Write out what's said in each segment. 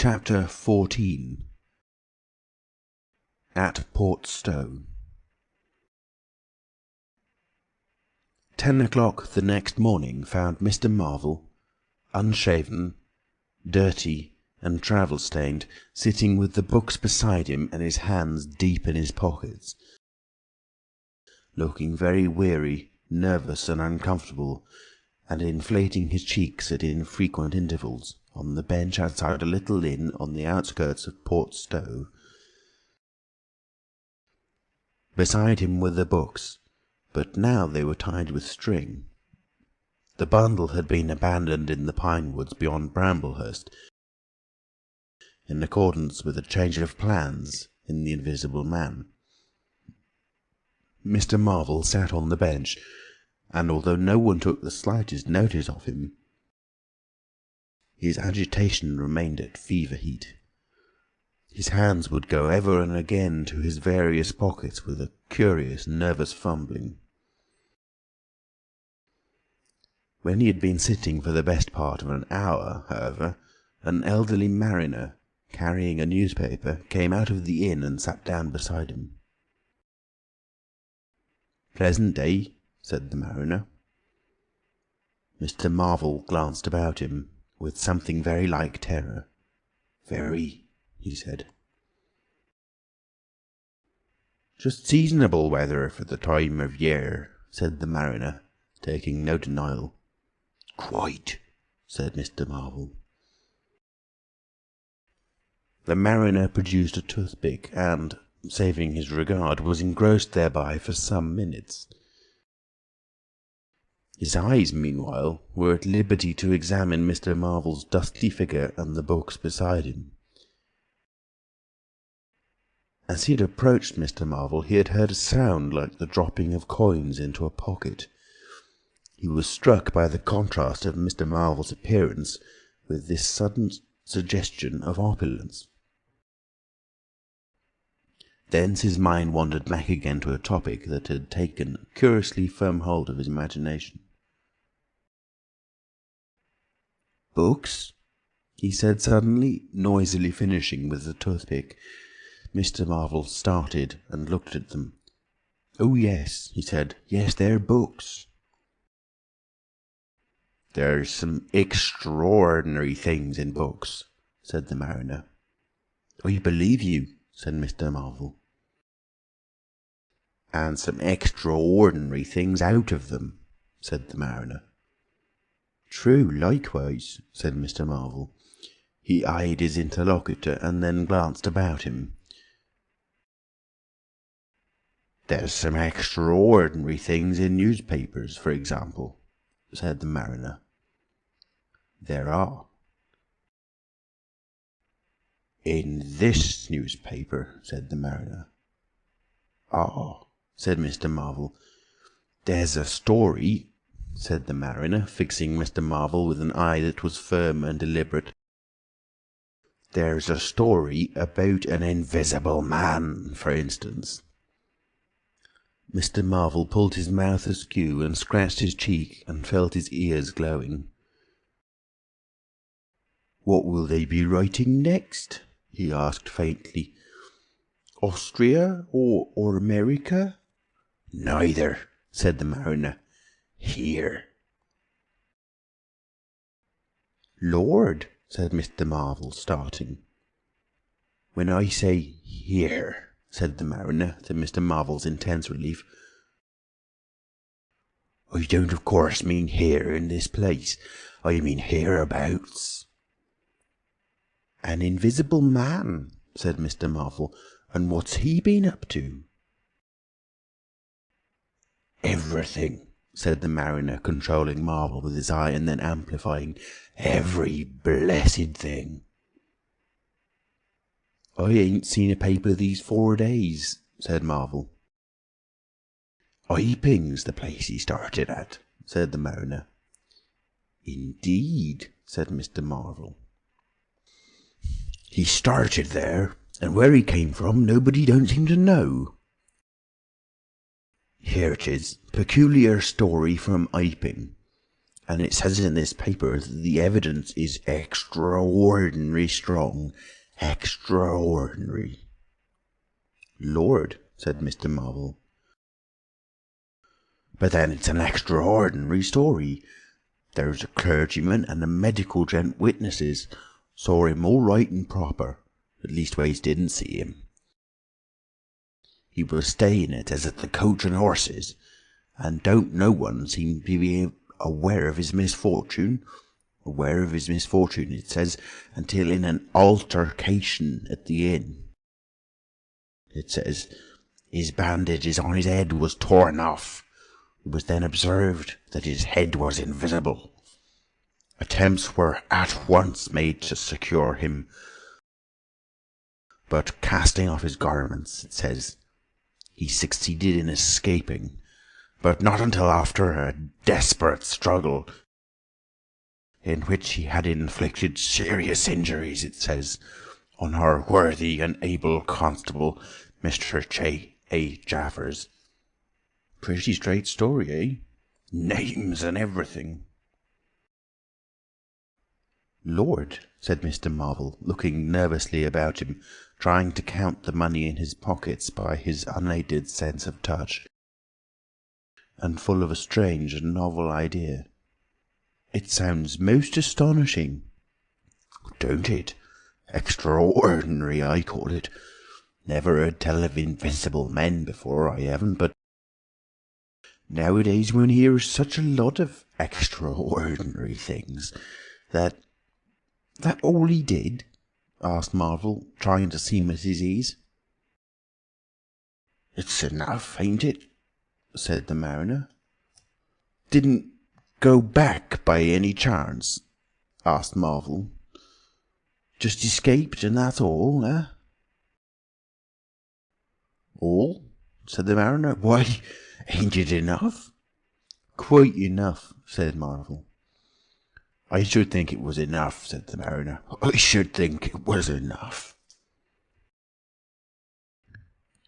Chapter 14. At Port Stow. 10 o'clock the next morning found Mr. Marvel, unshaven, dirty, and travel-stained, sitting with the books beside him and his hands deep in his pockets, looking very weary, nervous, and uncomfortable, and inflating his cheeks at infrequent intervals, on the bench outside a little inn on the outskirts of Port Stow. Beside him were the books, but now they were tied with string. The bundle had been abandoned in the pine woods beyond Bramblehurst, in accordance with a change of plans in the Invisible Man. Mr. Marvel sat on the bench, and although no one took the slightest notice of him, his agitation remained at fever heat. His hands would go ever and again to his various pockets with a curious, nervous fumbling. When he had been sitting for the best part of an hour, however, an elderly mariner, carrying a newspaper, came out of the inn and sat down beside him. "Pleasant day," said the mariner. Mr. Marvel glanced about him, with something very like terror. "Very," he said. "Just seasonable weather for the time of year," said the mariner, taking no denial. "Quite," said Mr. Marvel. The mariner produced a toothpick, and, saving his regard, was engrossed thereby for some minutes. His eyes, meanwhile, were at liberty to examine Mr. Marvel's dusty figure and the books beside him. As he had approached Mr. Marvel, he had heard a sound like the dropping of coins into a pocket. He was struck by the contrast of Mr. Marvel's appearance with this sudden suggestion of opulence. Thence his mind wandered back again to a topic that had taken a curiously firm hold of his imagination. "Books?" he said suddenly, noisily finishing with the toothpick. Mr. Marvel started and looked at them. "Oh, yes," he said. "Yes, they're books." "There's some extraordinary things in books," said the mariner. "I believe you," said Mr. Marvel. "And some extraordinary things out of them," said the mariner. "True, likewise," said Mr. Marvel. He eyed his interlocutor and then glanced about him. "There's some extraordinary things in newspapers, for example," said the mariner. "There are." "In this newspaper," said the mariner. "Ah," said Mr. Marvel. "There's a story," said the mariner, fixing Mr. Marvel with an eye that was firm and deliberate. "There's a story about an invisible man, for instance." Mr. Marvel pulled his mouth askew and scratched his cheek and felt his ears glowing. "What will they be writing next?" he asked faintly. "Austria or America?" "Neither," said the mariner. "Here." "Lord!" said Mr. Marvel, starting. "When I say here," said the mariner, to Mr. Marvel's intense relief, "I don't of course mean here in this place. I mean hereabouts." "An invisible man," said Mr. Marvel. "And what's he been up to?" "Everything," said the mariner, controlling Marvel with his eye and then amplifying. "Every blessed thing." "I ain't seen a paper these 4 days," said Marvel. "Iping's the place he started at," said the mariner. "Indeed," said Mr. Marvel. "He started there, and where he came from nobody don't seem to know. Here it is, peculiar story from Iping. and it says in this paper that the evidence is extraordinary strong. Extraordinary." "Lord," said Mr. Marvel. "But then it's an extraordinary story. There's a clergyman and a medical gent witnesses. Saw him all right and proper. At leastways didn't see him. He was staying it as at the Coach and Horses, and don't no one seem to be aware of his misfortune. Aware of his misfortune, it says, until in an altercation at the inn. It says his bandages on his head was torn off. It was then observed that his head was invisible. Attempts were at once made to secure him, but casting off his garments, it says, he succeeded in escaping, but not until after a desperate struggle, in which he had inflicted serious injuries, it says, on our worthy and able constable, Mr. J. A. Jaffers. Pretty straight story, eh? Names and everything." "Lord," said Mr. Marvel, looking nervously about him, trying to count the money in his pockets by his unaided sense of touch, and full of a strange and novel idea. "It sounds most astonishing." "Don't it? Extraordinary, I call it. Never heard tell of invisible men before, I haven't, but nowadays one hears such a lot of extraordinary things that all he did?" asked Marvel, trying to seem at his ease. "It's enough, ain't it?" said the mariner. "Didn't go back by any chance?" asked Marvel. "Just escaped and that's all, eh?" "All?" said the mariner. "Why, ain't it enough?" "Quite enough," said Marvel. "I should think it was enough," said the mariner. "I should think it was enough."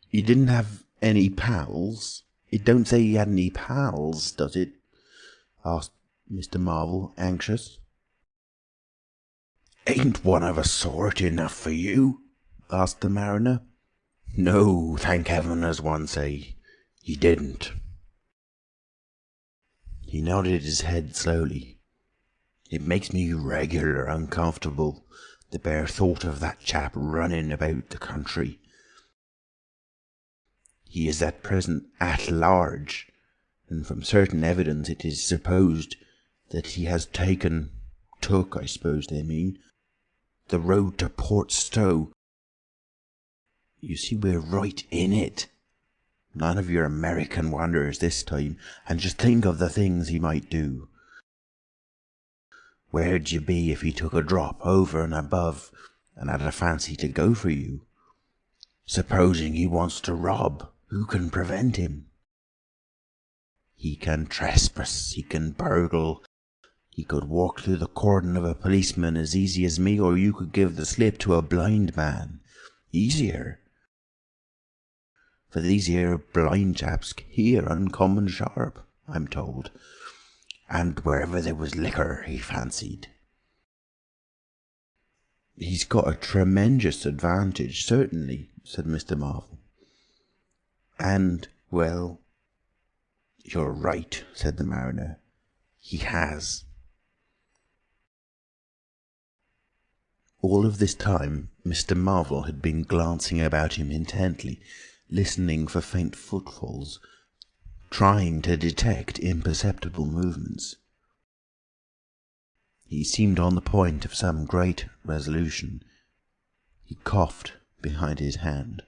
"He didn't have any pals? It don't say he had any pals, does it?" asked Mr. Marvel, anxious. "Ain't one of a sort enough for you?" asked the mariner. "No, thank heaven, as one say. He didn't." He nodded his head slowly. "It makes me regular uncomfortable, the bare thought of that chap running about the country. He is at present at large, and from certain evidence it is supposed that he has took, I suppose they mean, the road to Port Stow. You see, we're right in it. None of your American wonders this time, and just think of the things he might do. Where'd you be if he took a drop over and above and had a fancy to go for you? Supposing he wants to rob, who can prevent him? He can trespass, he can burgle, he could walk through the cordon of a policeman as easy as me, or you could give the slip to a blind man. Easier. For these here blind chaps hear uncommon sharp, I'm told. And wherever there was liquor, he fancied. He's got a tremendous advantage, certainly, said Mr. Marvel. And, well, you're right, said the mariner. He has. All of this time, Mr. Marvel had been glancing about him intently, listening for faint footfalls, trying to detect imperceptible movements. He seemed on the point of some great resolution. He coughed behind his hand.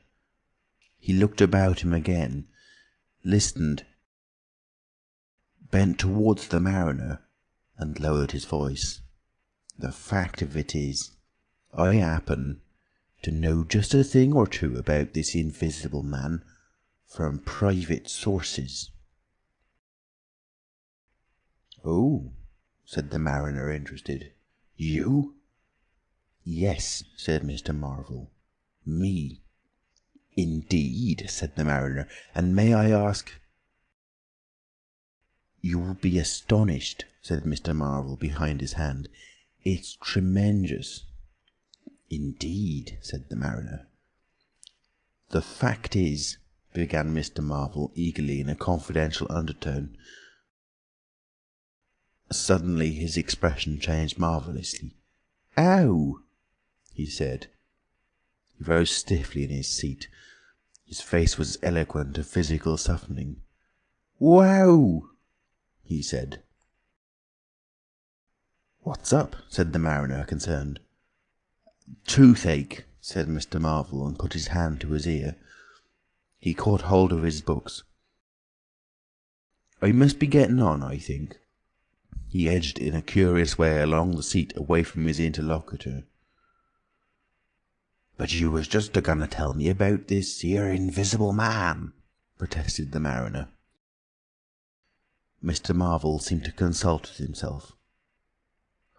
He looked about him again, listened, bent towards the mariner, and lowered his voice. "The fact of it is, I happen to know just a thing or two about this invisible man from private sources." "Oh," said the mariner, interested. "You?" "Yes," said Mr. Marvel. "Me." "Indeed," said the mariner. "And may I ask—" "You will be astonished," said Mr. Marvel behind his hand. "It's tremendous." "Indeed," said the mariner. "The fact is," began Mr. Marvel eagerly in a confidential undertone. Suddenly his expression changed marvellously. "Ow!" he said. He rose stiffly in his seat. His face was eloquent of physical suffering. "Wow!" he said. "What's up?" said the mariner, concerned. "Toothache," said Mr. Marvel, and put his hand to his ear. He caught hold of his books. "I must be getting on, I think." He edged in a curious way along the seat away from his interlocutor. "But you was just a-going to tell me about this here invisible man," protested the mariner. Mr. Marvel seemed to consult with himself.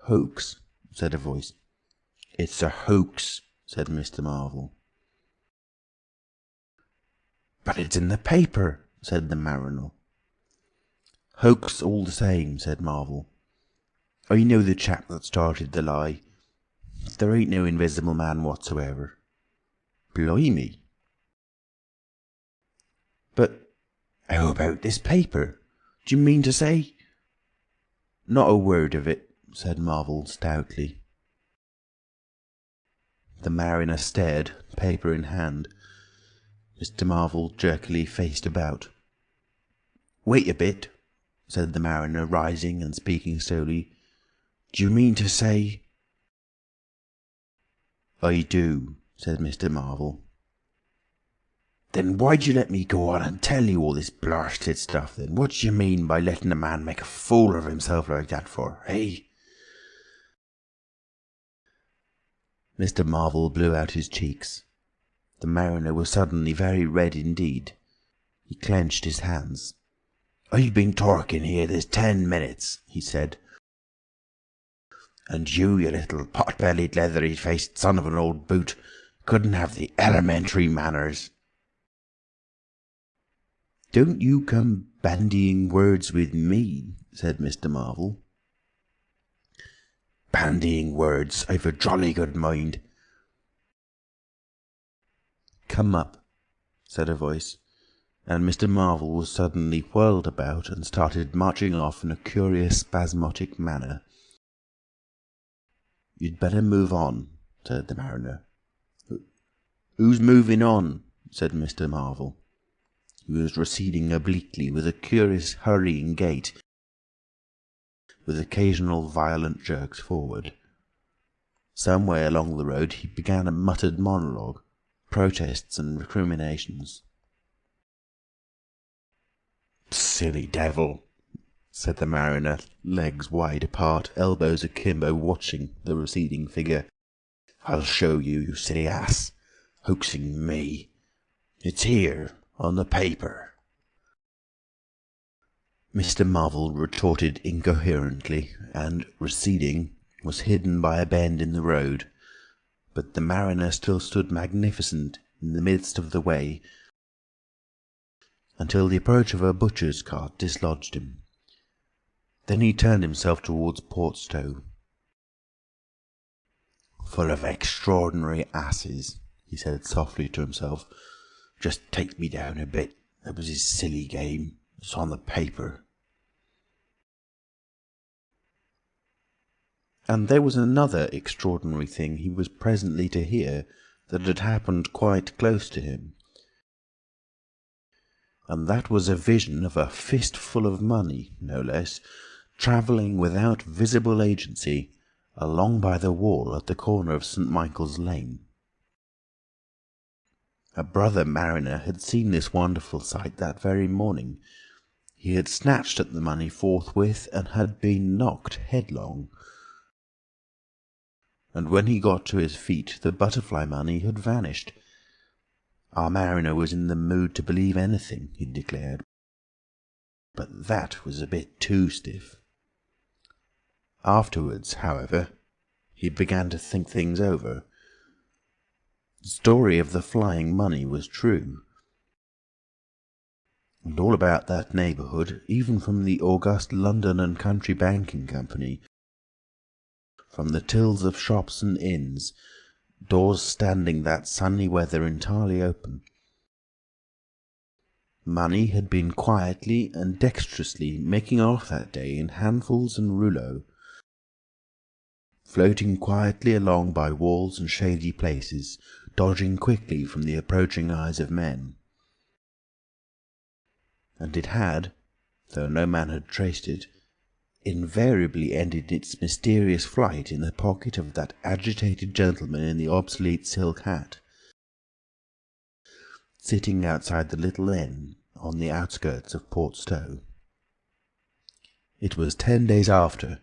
"Hoax," said a voice. "It's a hoax," said Mr. Marvel. "But it's in the paper," said the mariner. "Hoax all the same," said Marvel. "I know the chap that started the lie. There ain't no invisible man whatsoever." "Blimey!" "But how about this paper? Do you mean to say—" "Not a word of it," said Marvel stoutly. The mariner stared, paper in hand. Mr. Marvel jerkily faced about. "Wait a bit," said the mariner, rising and speaking slowly. "Do you mean to say—" "I do," said Mr. Marvel. "Then why'd you let me go on and tell you all this blarsted stuff, then? What d'you mean by letting a man make a fool of himself like that for, eh?" Mr. Marvel blew out his cheeks. The mariner was suddenly very red indeed. He clenched his hands. "I've been talking here this 10 minutes," he said. "And you little pot-bellied, leathery-faced son of an old boot, couldn't have the elementary manners." "Don't you come bandying words with me," said Mr. Marvel. "Bandying words! I've a jolly good mind." "Come up," said a voice, and Mr. Marvel was suddenly whirled about and started marching off in a curious spasmodic manner. "You'd better move on," said the mariner. "Who's moving on?" said Mr. Marvel. He was receding obliquely with a curious hurrying gait, with occasional violent jerks forward. Some way along the road he began a muttered monologue, protests and recriminations. "Silly devil," said the mariner, legs wide apart, elbows akimbo, watching the receding figure. "I'll show you, you silly ass. Hoaxing me. It's here, on the paper." Mr. Marvel retorted incoherently, and, receding, was hidden by a bend in the road. But the mariner still stood magnificent in the midst of the way, until the approach of a butcher's cart dislodged him. Then he turned himself towards Port Stow. "Full of extraordinary asses," he said softly to himself. "Just take me down a bit. That was his silly game. It's on the paper." And there was another extraordinary thing he was presently to hear that had happened quite close to him. And that was a vision of a fistful of money, no less, travelling without visible agency along by the wall at the corner of St. Michael's Lane. A brother mariner had seen this wonderful sight that very morning. He had snatched at the money forthwith and had been knocked headlong. And when he got to his feet, the butterfly money had vanished. Our mariner was in the mood to believe anything, he declared, but that was a bit too stiff. Afterwards, however, he began to think things over. The story of the flying money was true. and all about that neighbourhood, even from the august London and Country Banking Company, from the tills of shops and inns, doors standing that sunny weather entirely open. Money had been quietly and dexterously making off that day in handfuls and rouleaux, floating quietly along by walls and shady places, dodging quickly from the approaching eyes of men. And it had, though no man had traced it, invariably ended its mysterious flight in the pocket of that agitated gentleman in the obsolete silk hat, sitting outside the little inn on the outskirts of Port Stow. It was 10 days after,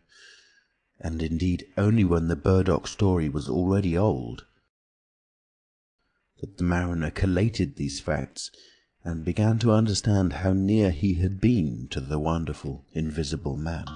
and indeed only when the Burdock story was already old, that the mariner collated these facts and began to understand how near he had been to the wonderful invisible man.